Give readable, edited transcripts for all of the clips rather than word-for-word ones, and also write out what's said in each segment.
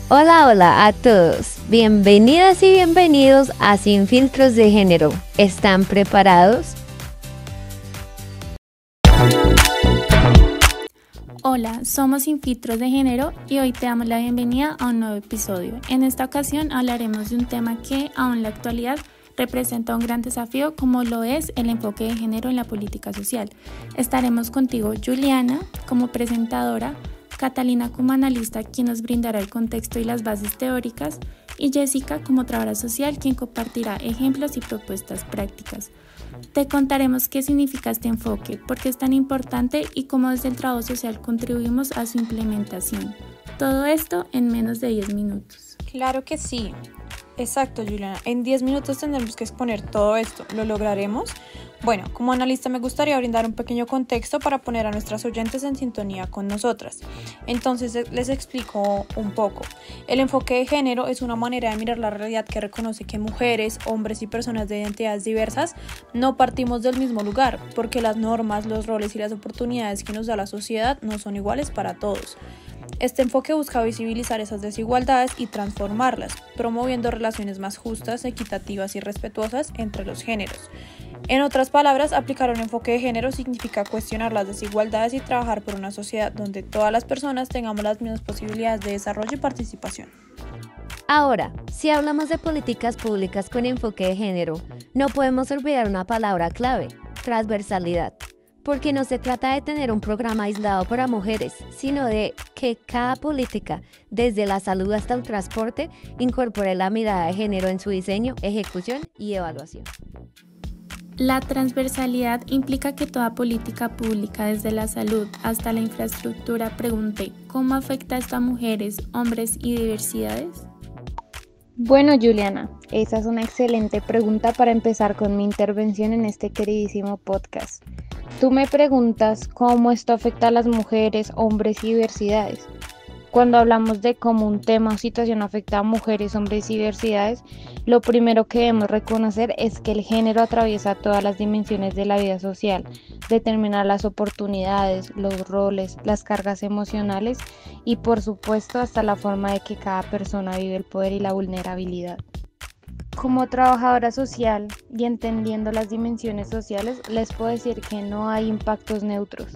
Hola, hola a todos. Bienvenidas y bienvenidos a Sin Filtros de Género. ¿Están preparados? Hola, somos Sin Filtros de Género y hoy te damos la bienvenida a un nuevo episodio. En esta ocasión hablaremos de un tema que, aún en la actualidad, representa un gran desafío como lo es el enfoque de género en la política social. Estaremos contigo, Juliana, como presentadora, Catalina como analista, quien nos brindará el contexto y las bases teóricas, y Jessica como trabajadora social, quien compartirá ejemplos y propuestas prácticas. Te contaremos qué significa este enfoque, por qué es tan importante y cómo desde el trabajo social contribuimos a su implementación. Todo esto en menos de 10 minutos. Claro que sí. Exacto, Juliana. En 10 minutos tendremos que exponer todo esto. ¿Lo lograremos? Bueno, como analista me gustaría brindar un pequeño contexto para poner a nuestras oyentes en sintonía con nosotras. Entonces les explico un poco. El enfoque de género es una manera de mirar la realidad que reconoce que mujeres, hombres y personas de identidades diversas no partimos del mismo lugar, porque las normas, los roles y las oportunidades que nos da la sociedad no son iguales para todos. Este enfoque busca visibilizar esas desigualdades y transformarlas, promoviendo relaciones más justas, equitativas y respetuosas entre los géneros. En otras palabras, aplicar un enfoque de género significa cuestionar las desigualdades y trabajar por una sociedad donde todas las personas tengamos las mismas posibilidades de desarrollo y participación. Ahora, si hablamos de políticas públicas con enfoque de género, no podemos olvidar una palabra clave: transversalidad. Porque no se trata de tener un programa aislado para mujeres, sino de que cada política, desde la salud hasta el transporte, incorpore la mirada de género en su diseño, ejecución y evaluación. La transversalidad implica que toda política pública, desde la salud hasta la infraestructura, pregunte ¿cómo afecta esto a mujeres, hombres y diversidades? Bueno, Juliana, esa es una excelente pregunta para empezar con mi intervención en este queridísimo podcast. Tú me preguntas cómo esto afecta a las mujeres, hombres y diversidades. Cuando hablamos de cómo un tema o situación afecta a mujeres, hombres y diversidades, lo primero que debemos reconocer es que el género atraviesa todas las dimensiones de la vida social, determina las oportunidades, los roles, las cargas emocionales y por supuesto hasta la forma de que cada persona vive el poder y la vulnerabilidad. Como trabajadora social y entendiendo las dimensiones sociales, les puedo decir que no hay impactos neutros.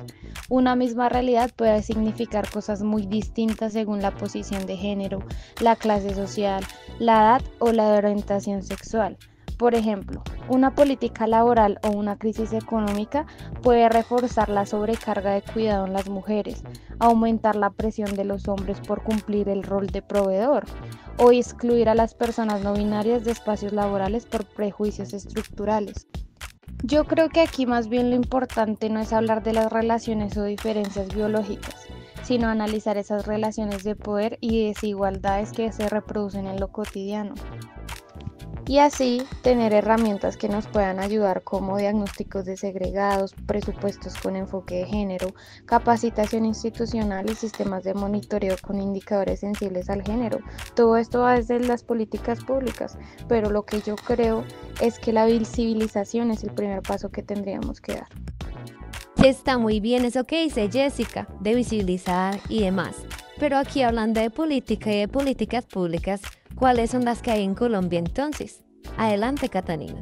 Una misma realidad puede significar cosas muy distintas según la posición de género, la clase social, la edad o la orientación sexual. Por ejemplo, una política laboral o una crisis económica puede reforzar la sobrecarga de cuidado en las mujeres, aumentar la presión de los hombres por cumplir el rol de proveedor o excluir a las personas no binarias de espacios laborales por prejuicios estructurales. Yo creo que aquí más bien lo importante no es hablar de las relaciones o diferencias biológicas, sino analizar esas relaciones de poder y desigualdades que se reproducen en lo cotidiano. Y así tener herramientas que nos puedan ayudar como diagnósticos de segregados, presupuestos con enfoque de género, capacitación institucional y sistemas de monitoreo con indicadores sensibles al género. Todo esto va desde las políticas públicas, pero lo que yo creo es que la visibilización es el primer paso que tendríamos que dar. Está muy bien eso que dice Jessica, de visibilizar y demás. Pero aquí hablando de política y de políticas públicas, ¿cuáles son las que hay en Colombia entonces? Adelante, Catalina.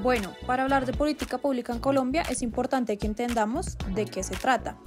Bueno, para hablar de política pública en Colombia es importante que entendamos de qué se trata.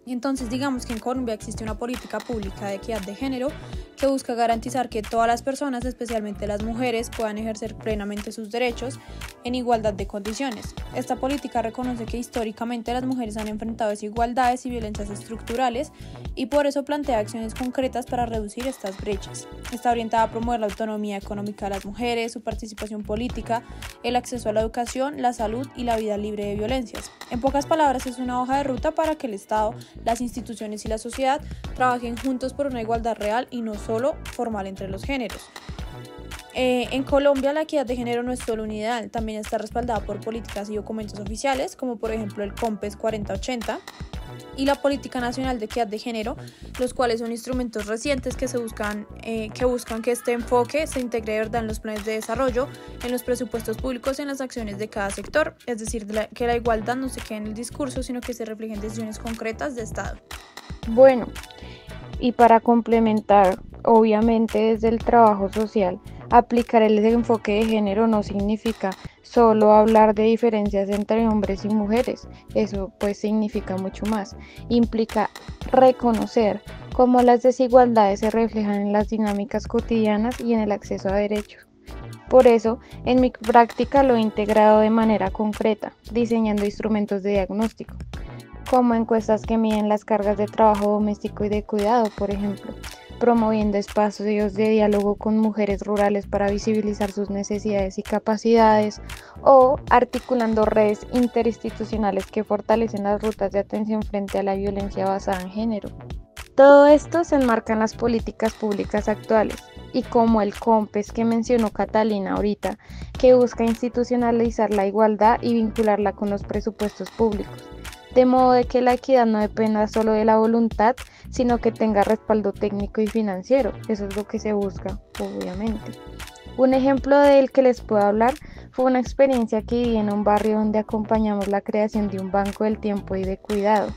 Entonces, digamos que en Colombia existe una política pública de equidad de género que busca garantizar que todas las personas, especialmente las mujeres, puedan ejercer plenamente sus derechos en igualdad de condiciones. Esta política reconoce que históricamente las mujeres han enfrentado desigualdades y violencias estructurales y por eso plantea acciones concretas para reducir estas brechas. Está orientada a promover la autonomía económica de las mujeres, su participación política, el acceso a la educación, la salud y la vida libre de violencias. En pocas palabras, es una hoja de ruta para que el Estado, las instituciones y la sociedad trabajen juntos por una igualdad real y no solo formal entre los géneros. En Colombia la equidad de género no es solo un ideal, también está respaldada por políticas y documentos oficiales, como por ejemplo el COMPES 4080 y la Política Nacional de Equidad de Género, los cuales son instrumentos recientes que buscan que este enfoque se integre de verdad en los planes de desarrollo, en los presupuestos públicos y en las acciones de cada sector, es decir, que la igualdad no se quede en el discurso, sino que se refleje en decisiones concretas de Estado. Bueno, Y para complementar, obviamente desde el trabajo social, aplicar el enfoque de género no significa solo hablar de diferencias entre hombres y mujeres, eso pues significa mucho más. Implica reconocer cómo las desigualdades se reflejan en las dinámicas cotidianas y en el acceso a derechos. Por eso, en mi práctica lo he integrado de manera concreta, diseñando instrumentos de diagnóstico, como encuestas que miden las cargas de trabajo doméstico y de cuidado, por ejemplo, promoviendo espacios de diálogo con mujeres rurales para visibilizar sus necesidades y capacidades, o articulando redes interinstitucionales que fortalecen las rutas de atención frente a la violencia basada en género. Todo esto se enmarca en las políticas públicas actuales, y como el COMPES que mencionó Catalina ahorita, que busca institucionalizar la igualdad y vincularla con los presupuestos públicos, de modo de que la equidad no dependa solo de la voluntad, sino que tenga respaldo técnico y financiero. Eso es lo que se busca, obviamente. Un ejemplo del que les puedo hablar fue una experiencia que viví en un barrio donde acompañamos la creación de un banco del tiempo y de cuidado.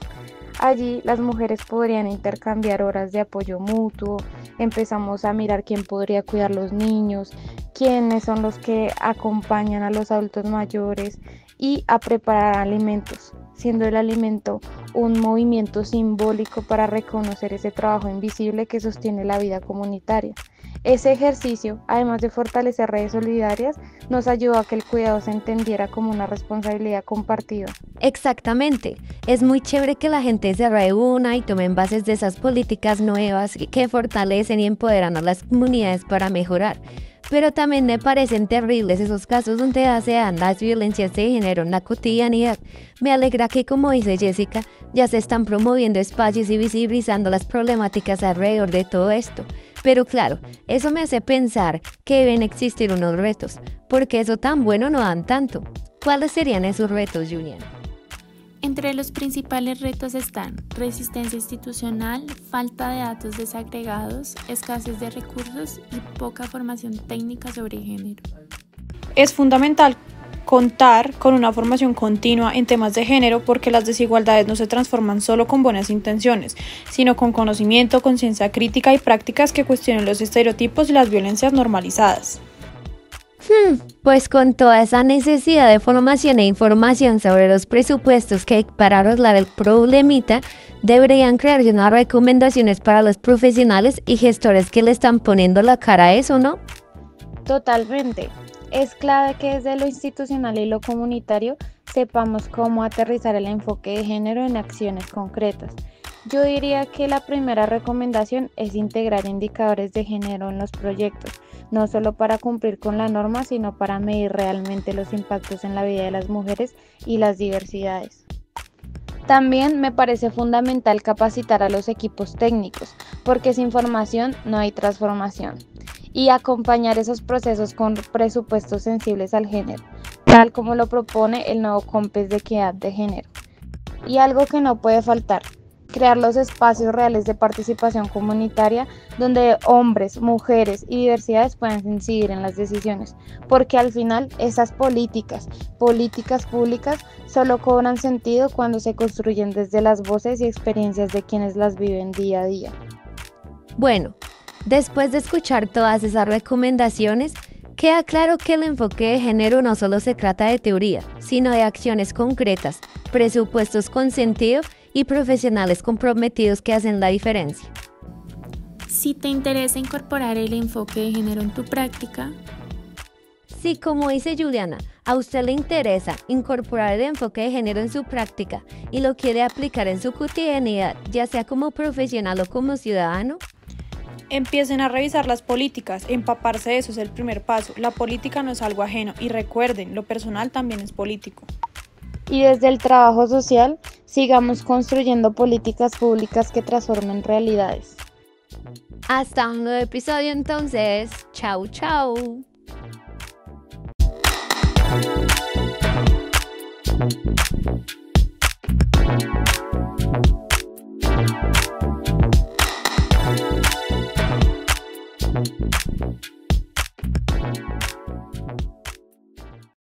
Allí las mujeres podrían intercambiar horas de apoyo mutuo, empezamos a mirar quién podría cuidar los niños, quiénes son los que acompañan a los adultos mayores y a preparar alimentos, siendo el alimento un movimiento simbólico para reconocer ese trabajo invisible que sostiene la vida comunitaria. Ese ejercicio, además de fortalecer redes solidarias, nos ayudó a que el cuidado se entendiera como una responsabilidad compartida. Exactamente. Es muy chévere que la gente se reúna y tome bases de esas políticas nuevas que fortalecen y empoderan a las comunidades para mejorar. Pero también me parecen terribles esos casos donde se dan las violencias de género en la cotidianidad. Me alegra que, como dice Jessica, ya se están promoviendo espacios y visibilizando las problemáticas alrededor de todo esto. Pero claro, eso me hace pensar que deben existir unos retos, porque eso tan bueno no dan tanto. ¿Cuáles serían esos retos, Julian? Entre los principales retos están resistencia institucional, falta de datos desagregados, escasez de recursos y poca formación técnica sobre género. Es fundamental contar con una formación continua en temas de género porque las desigualdades no se transforman solo con buenas intenciones, sino con conocimiento, conciencia crítica y prácticas que cuestionen los estereotipos y las violencias normalizadas. Pues con toda esa necesidad de formación e información sobre los presupuestos que hay para arreglar el problemita, deberían crearse unas recomendaciones para los profesionales y gestores que le están poniendo la cara a eso, ¿no? Totalmente. Es clave que desde lo institucional y lo comunitario sepamos cómo aterrizar el enfoque de género en acciones concretas. Yo diría que la primera recomendación es integrar indicadores de género en los proyectos, no solo para cumplir con la norma, sino para medir realmente los impactos en la vida de las mujeres y las diversidades. También me parece fundamental capacitar a los equipos técnicos, porque sin formación no hay transformación, y acompañar esos procesos con presupuestos sensibles al género, tal como lo propone el nuevo COMPES de equidad de género. Y algo que no puede faltar: crear los espacios reales de participación comunitaria donde hombres, mujeres y diversidades puedan incidir en las decisiones, porque al final esas políticas públicas solo cobran sentido cuando se construyen desde las voces y experiencias de quienes las viven día a día. Bueno, después de escuchar todas esas recomendaciones, queda claro que el enfoque de género no solo se trata de teoría, sino de acciones concretas, presupuestos con sentido y profesionales comprometidos que hacen la diferencia. Si te interesa incorporar el enfoque de género en tu práctica, si, como dice Juliana, a usted le interesa incorporar el enfoque de género en su práctica y lo quiere aplicar en su cotidianidad, ya sea como profesional o como ciudadano, empiecen a revisar las políticas, empaparse de eso es el primer paso. La política no es algo ajeno y recuerden, lo personal también es político. Y desde el trabajo social, sigamos construyendo políticas públicas que transformen realidades. Hasta un nuevo episodio entonces. Chau, chau.